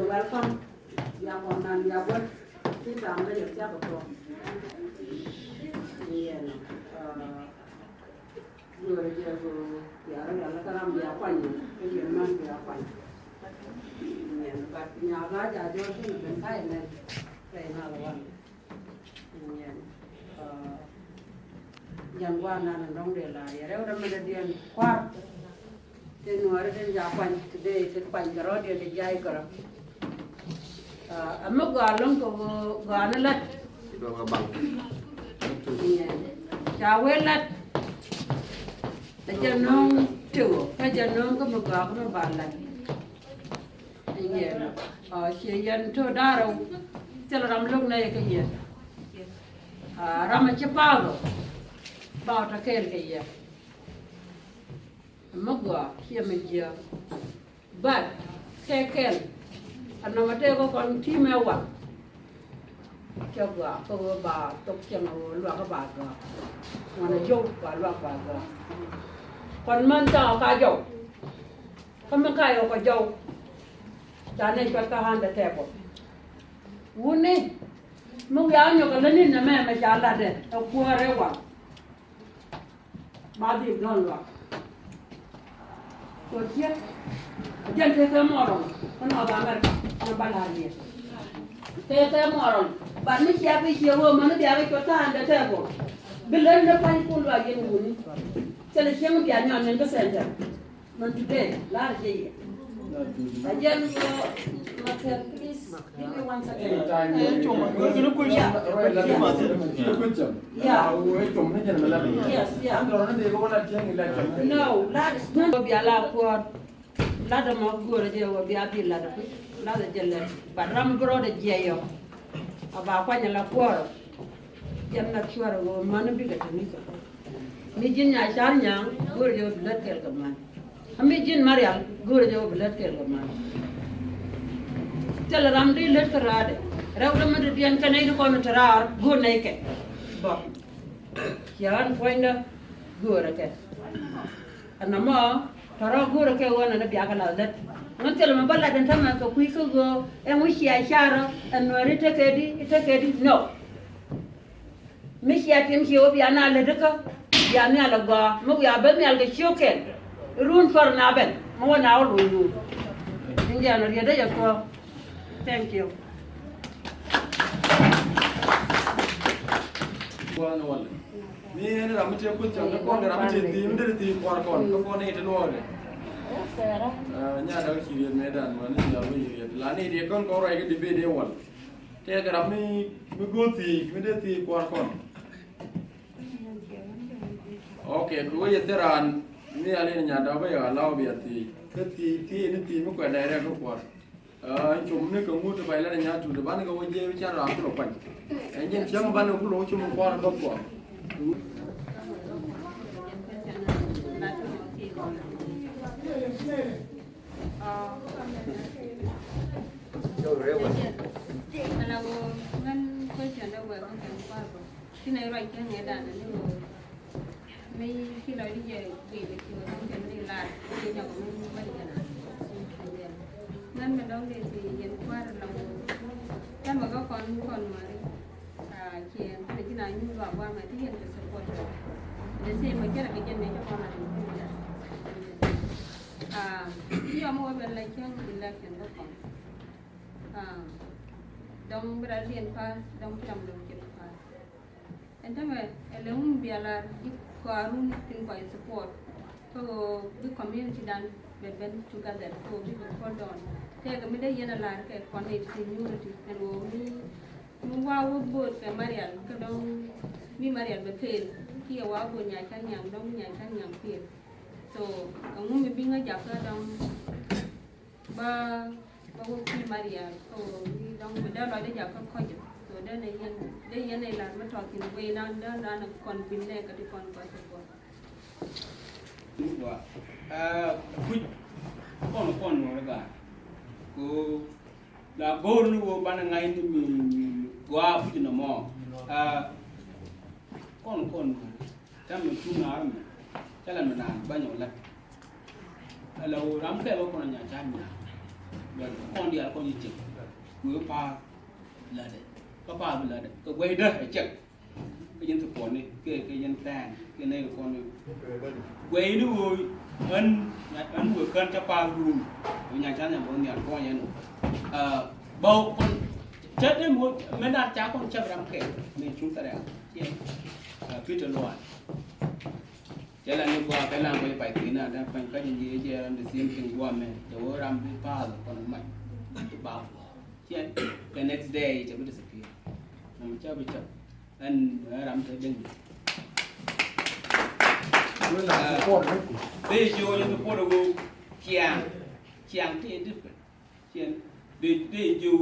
welcome. Ya konan ya buat kita ambil ya siapa tuh? Iya, gue aja gue ya orang kan ambil apa nih? Ini mana ambil apa nih? Iya, baginya aja jual sih bentai nih, kayak nalar. Iya, yang gua anak dong dia lah. Ya udah mereka dia kuat. Dia nuara dia japan, dia itu panjaro dia dijai kerap. Amma galon ko ganalat do ga bang chawelat tajanong tu tajanong ko magago no balat iya siyan to daro tel ram log na ke iya ram chapago ba ta kel ke iya magwa siya media bat kekel ana mate ko kon ti mewa chagwa ko ba tok chang lo ka ba ga ngana jo ba lo ba ga kon man ta ka jo kon man ka yo ko jo ta ne ka ta han de te ko wuni mu ya nyo ka lani na me ja la de ko re wa ba di don lo ko tia jan te ka moron kon ba Amerika balariya te moron ban mi siapi siawo manu biaga kota anda tebo bilen da pan ko lo agen wuni sele siamu biya nyon men besenta man today la je ajan ko mater please give me 1 second yes yeah no la no biya la ko la da mo gore je wo biya bi la da la da jelle ba ram bro de jeyo aba kwanya la kworo janna chwara go man bi ga tani ko mi jin nya shar nya gore je blood kel ga man ami jin marial gore je blood kel ga man tel ram di let karade raw da man di an kanay ko no tarar go nay ke ba yan poinda gore ke anama tara gore ke wana na biya kana let ntel ma balla dan tamma ko kuy ko go e mushi ya shara an wari take di no mishi ya tim shi obi ana le daka ya mi ala go mo ya ben mi ala shoken run for na ben mo na o lu inja no rieda ya ko thank you wana wala ni ene ramche ko changa ko ramche tim de tim por kon ko ne te no de nya da ki ri medan man ni ya wi la ni de kon ko rai ke dibe de wal te ga ram ni mi goti mi de ti por kon okay ko ye teran ni ale nya da ba ya law bi ati ke ti ni ti mi ko da re ko por chum ni ko ngut ba la nya tu de ban ga wo je wi cha ra ko pan en jen cham ban ko lo chum ko ra do ko Kalau kan question dah buat kan apa? Sini right kan ada ni lo. Mai kita lagi je beli tu orang kan ni lah. Dia nak main balik kan. Nan mendong dia si yang kuar lalu. Kan baga kon mari. Kian ada kena ni buat mati yang support. Jadi saya macam nak kerja ni cakap nak. Dia mau balik yang election tu kan. Dong beralian pas, dong jam dong kita pas. Entah eleng biarlah di karun tinggal support. So the community dan beben together. So we will hold on. Saya kami dah yang lain ke connect community. Dan we wow buat ke Marian, ke dong mi Marian betul. Kia wow buat nyakan yang dong nyakan yang pil. So kamu mungkin ngajak ke dong bawa pi Maria, so ni dong benda lo dia jaga kau je. So dia ni lah macam tu we nan kon bin le kat kon kau sebab. Dua, kon mereka. Ko la gor ni wo bana ngai ni mi gua puji nama. Kon, tam tu na arme. jalan mana banyak lah kalau ram ke lo kono nya chanya dan kon dia kon cek gue pa la de pa la de ko gue dah cek cái dân thực quản này cái dân tàn cái này là con quay nó vui ân vừa cân cho pa luôn nhà cha nhà bọn nhà con nhà bầu con chết đấy muốn mấy đàn cháu con chấp làm kẻ nên chúng ta đã cứ trở loạn cho nên như qua cái làm cái bài tí nào đang phải cái gì gì làm để xem từng qua mình cháu làm cái pa rồi còn mạnh cái bảo chứ cái next day cháu biết disappear nằm cháu bị chậm anh làm thế đừng bây giờ những cái đồ chàng thì different để dù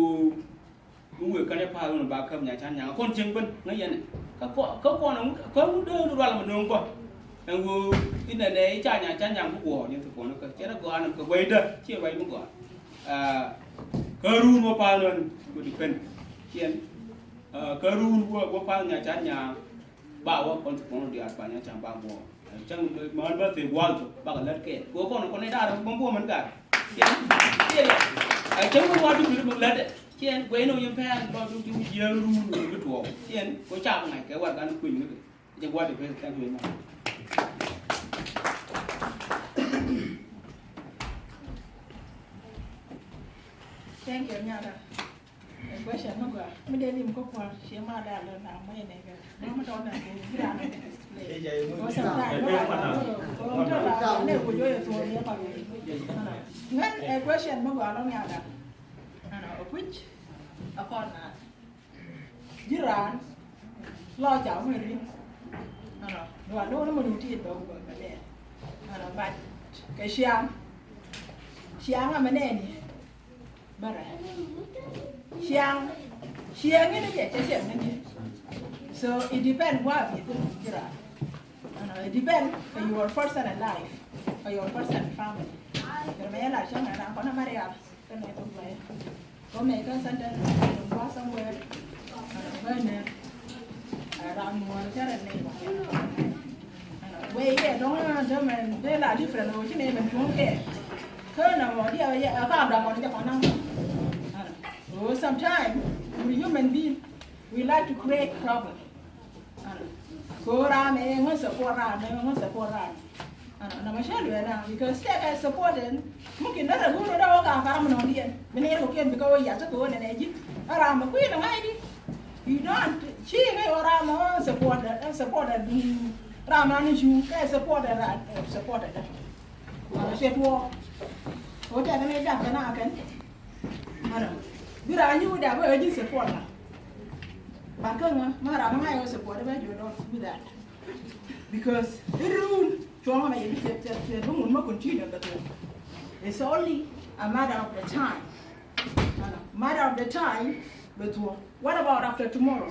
người cái này phá luôn bà cầm nhà cha nhà con chừng bên nói vậy này các con nó có đưa ra là mình không có thằng vừa cái này đấy cha nhà của nhưng thực của nó cái nó có ăn cái quay đó chia vậy cũng có cơ ru mà phá luôn của different chuyện cơ ru của phá nhà cha nhà bảo con thực của nó đi ăn phá nhà cha bảo của chẳng mà nó phải quan trọng bà cái lật kẹt của con này đã không có mình cả chuyện chẳng có quan trọng được lật chuyện quấy nồi yếm phan bao nhiêu chiêu ru cái chuột chuyện có chạm này cái quạt ăn quỳnh nữa chẳng qua được phải tăng quyền mà thank you nha cái question nó gọiไม่ได้ริมก็พอเชื่อมาได้เลยนะไม่เนี่ยก็น้องมาโดนอะไรที่ร้านเนี่ยก็สำคัญก็เนี่ยกูย่อยตัวนี้ไปงั้นไอ้ question มันว่าน้องเนี่ยนะwhich เอาก่อนนะยี่ร้านรอเจ้าไม่ริมว่าโน้นมันดูที่ตัวกูแบบนี้บัดไอ้เชียงอะมันแน่นี่บ้าอะไรเชียงนี่นะเจ๊เชียงนี่ so it depends what it is it depends on your personal life or your personal family pero me la changa na con Maria que no es play có mấy cái sân trên qua somewhere bên này around one cái này vậy cái đó mình đây là different rồi chứ này mình không kể thế nào mà đi ở các đồng bọn cho con năng sometimes we human being we like to create problem Kora me ngon support na mashali na because take supporting mungkin dara guru da waka kara mun ondian mene ko ken biko ya ta ko ne neji ara ma ku ina ngai di you don't chi ngai ora ma support ra ni ju ka support da she to o ta ne da kana kan ara bira nyu da ba ji support na ba kan ma ra ma ngai support ba ju do with that because the rule it's only a matter of the time. But what about after tomorrow?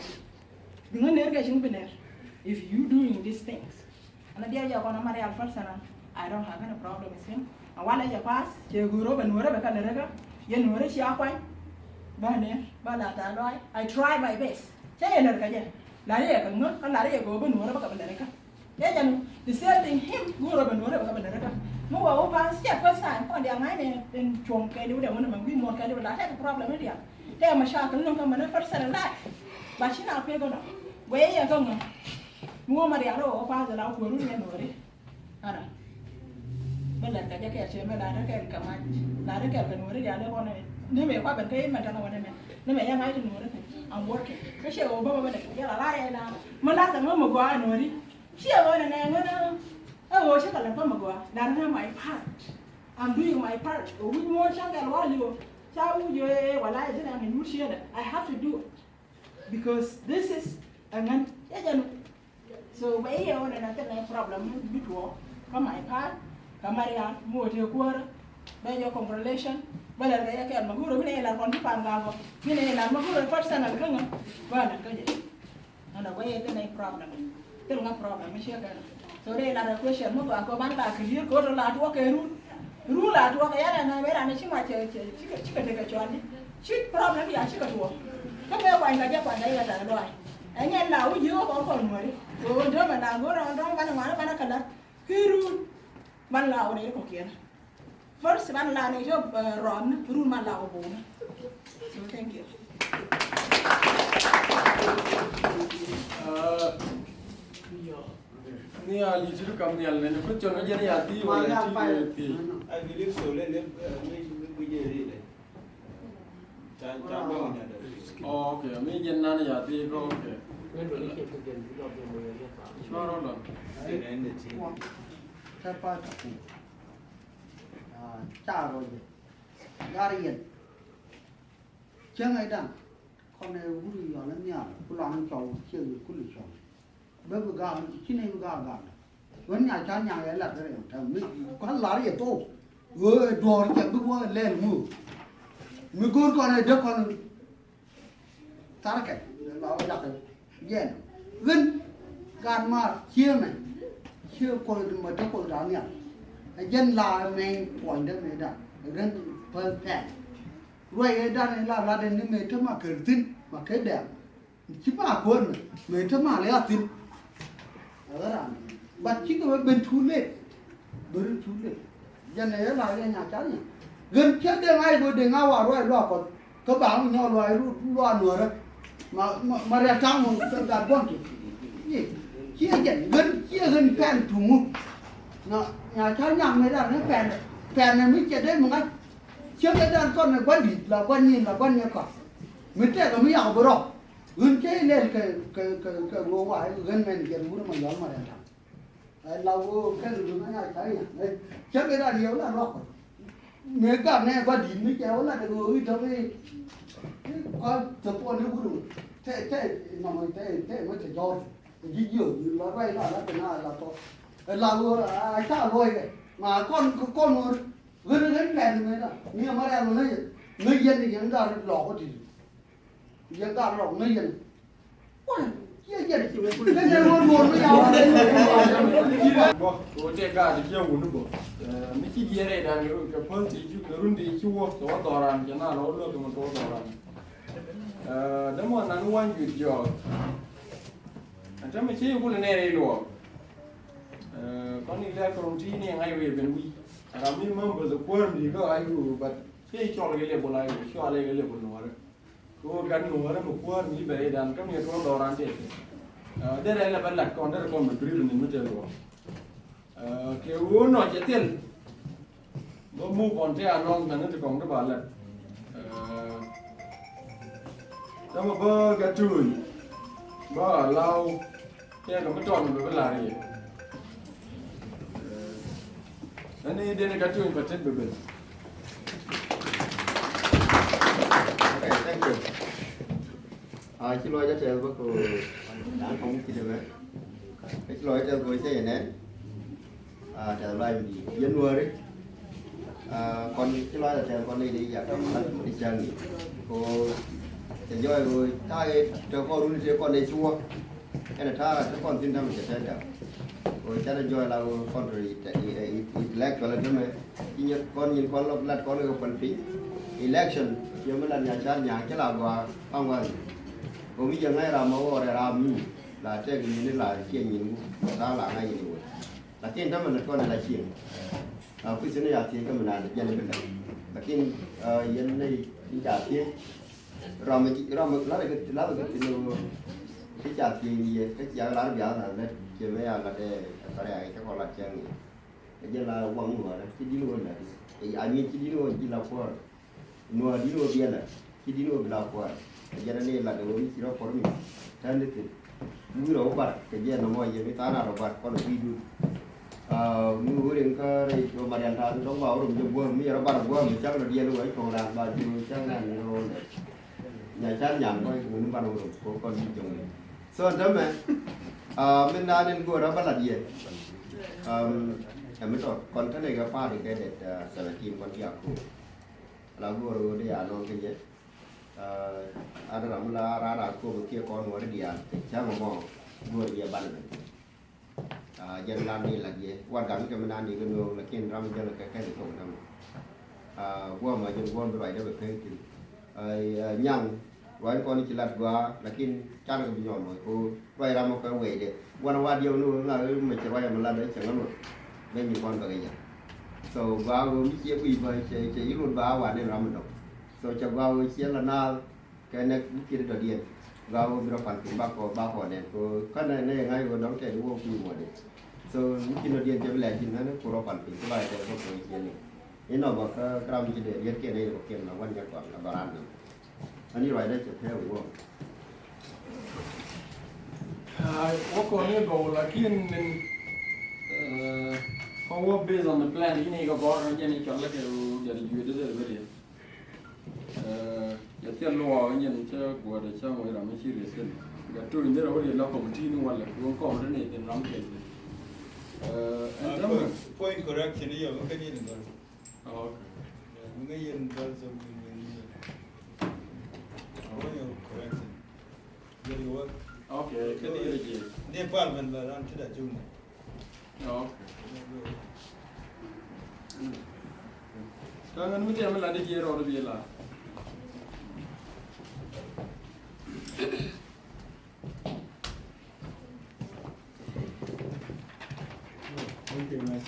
If you doing these things, I don't have any problem with him. And while I pass, I try my best. The same thing him go up and whatever more over step first time on their mind and chong can do the one we more can do that have a problem with them. They are my shark and no come on first and life. But she now pay go now. Where you come? More Mariano or father out for room and worry. Anna. But let the jacket, Melana can come out. Lara can worry the other one. They may have a payment on one. They may have I don't know. I'm working. I shall over the yellow now. Malata Mama go and worry. She alone and oh, she got a pomago. That's my part. I'm doing my part. We more shangal while you tell you while I didn't mean you share I have to do it. Because this is a man. So way on another problem before. From my part, Kamaria, more to your quarter, by your congratulation. But I can Maguru Nela on the Pangago. Nela Maguru first and a gunner. Well, and away the problem. Still no problem, so they are a question. Go back back here, go to La Walk a rule at work. And I made a chicken. She problem, yeah, she could walk. Come here, why I get one day at a boy. And yet now you go on worry. Go German, I go around, don't want to color. Kirun man lao này có kia first man lao này cho ron run man lao bố so thank you ni ali jiru kam ni alne ko chono jeni ati wala ti ai believe so le we je ri le chan ba nya da okay mi jenna ni ati ko okay Suara lo. ne ne chi Saya pakai cara aja, garian. Jangan ada, kalau uli yang lainnya, pulang jauh, sih kulit jauh. Beberapa sini beberapa. Wannya jangan yang lain ada yang tahu. Kalau lari itu, dua orang berdua lemu. Mungkin kalau ada kalau tarik, lalu jatuh, jen. Kan, karena siapa? Chưa coi mà cho coi đó nhỉ, dân là mình quản được người đó, dân perfect, rồi đó là đến những người mà cởi tin mà cái đẹp, chỉ mà quên người mà lấy tin, đó là, bạn chỉ có bên thú lên, dân này là cái nhà cháu nhỉ, gần chết đêm ai vừa đêm ngao vào rồi lo còn, các bạn nhau rồi lo nữa đó, mà ra trong một cái đàn quan gì chia dẫn chia gần phèn thùng nhà cháu nhầm này là nó phèn này mới chết đấy một anh trước cái đàn con này quan điểm là quan nhìn là quan nhớ cả mới chết là mới giàu bro gần chết lên cái ngô vải gần mình cái mũi mà gió mà đàn lâu cái đường nó nhảy thấy này trước cái đàn yếu là nó nếu cả này quan điểm mới kéo là được người cho cái con tập con nó cũng thế mà mình thế mới thể do gì nhiều là quay là cái nào là to là ai sao rồi mà con gần phèn mới là nhưng mà em người dân thì dân ta lọ thì dân ta lọ người dân ôi kia cái dân luôn với nhau bo o te ga di yo wonu bo mi ci yere da ni ko pon ti ju ko rundi ci wo to doran jana lo lo ko to doran da mo nan wan ju jo anta mi ci ko le ne lo con đi ra công ty này ngay về bên Uy, làm mình mong bây giờ quên gì có ai cũng bắt cái cho cái lệ bộ này, cho cái lệ bộ nó rồi, có gần nó rồi một quên gì về đàn các nhà con đồ ăn chết, đây là bên lạc con đây là con mình print mình mới chơi rồi, cái uống nó chết tiền, nó mua còn chơi ăn ngon mà nó chỉ còn cái bản là, đó mà bơ cái chùi, bơ lau, cái nó mới tròn mình mới làm gì. Ini dia nak kata yang patut berbeza. Okay, thank you. Xin lỗi cho chị bác cô đã không kịp được. Xin lỗi cho cô sẽ này. Trả lời gì dân nuôi đấy. Con xin lỗi là chị con đi đi giờ trong đi chơi nghỉ. Cô thì do rồi thay cho con luôn chứ con đi chua. Cái này tha cho con tin rằng sẽ chơi được. Rồi cha nó là con rồi election là thế con nhìn con lật con được phần phí election giờ mới là nhà cha nhà cái là và không rồi còn bây giờ ngay là mẫu rồi làm là chơi cái gì là kia nhìn ta là ngay gì rồi là tiền đó mình con này là chuyện cái sự này là tiền cái mình làm được dân bên này là tiền dân này đi trả tiền rồi mình lá cái cái trả tiền gì cái giá lá giá là đấy chỉ mấy là để cái này các con là chơi nghỉ cái giờ là quăng nữa đấy chỉ đi luôn là cái anh chỉ đi luôn chỉ là qua nuôi đi luôn bien là chỉ đi luôn là qua cái giờ này là đồ chỉ là qua mình thành được nuôi đồ bát cái giờ nó mọi giờ người ta nào đồ bát con đi đu nuôi đến cái rồi mà đàn thằng trong bảo rồi dùng buông bây giờ nó bắt buông mình chắc là đi luôn ấy còn làm bao nhiêu chắc là nhiều nhà chắc nhảm thôi muốn bắt đầu rồi con đi dùng so đó mà mình đã nên gua đó bắt là gì mình nói con cái này cái pha thì cái để sản phẩm con kia cũng là gua rồi để ăn cái gì ada làm là ra cô kia con ngồi đi ăn chắc mà mò gua đi bán dân làm đi là gì quan trọng cái mình ăn đi cái đường là kiên ram dân là cái gì không nằm gua mà dân gua như vậy đó phải cái nhang roi con chỉ lật qua lakin cha nó bị nhọn rồi cô roi ra một cái về để quan hoa điều nữa là mình chỉ roi mình làm đấy chẳng lắm rồi nên nhiều con cái gì so vào mình chia quy về chỉ luôn vào và nên làm mình đâu so cho vào chia là na cái này kia được điện vào mình phản ứng ba họ này cô cái này ngay vừa đóng cái đúng quy một đấy so kia được điện cho lại chỉ nó cô phản ứng cái lại cái có cái gì này ini nó bảo cái làm gì để điện kia này cái là quan trọng là baran này anh đi rồi đấy chỉ theo đúng không what con này go lakin how based on the plan ini có bỏ ra như chọn là cái jadi duit itu dari dia ya tiap luar ini cho gua ada cho người làm cái gì đấy cái tôi ini rồi dia là committee nu wala gua có cái này thì làm cái gì point correction ini yang kan ini kan mungkin yang dalam correction jadi what okay cái này là gì Nepal mình là làm thế nào chung Kangen mesti ambil ada kira orang dia lah. okay man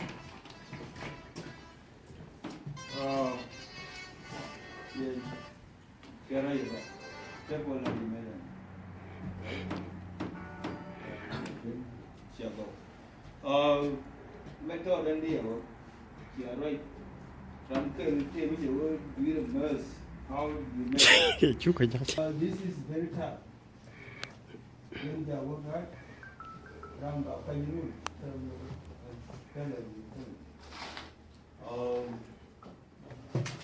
yeah kira ya pak saya boleh di mana siapa mentor dan dia kira right Ram ke te mi je wo do the most how you make chú cái this is very tough when the work hard Ram ba pa you cái là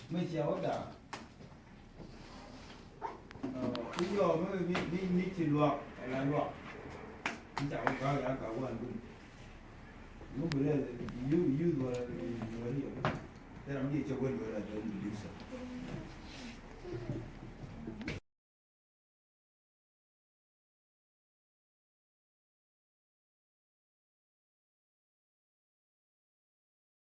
mấy chiều đó chúng tôi mới đi chỉ luộc là luộc chào cả cả quan luôn lúc bữa là you rồi hiểu thế làm gì cho quên rồi là được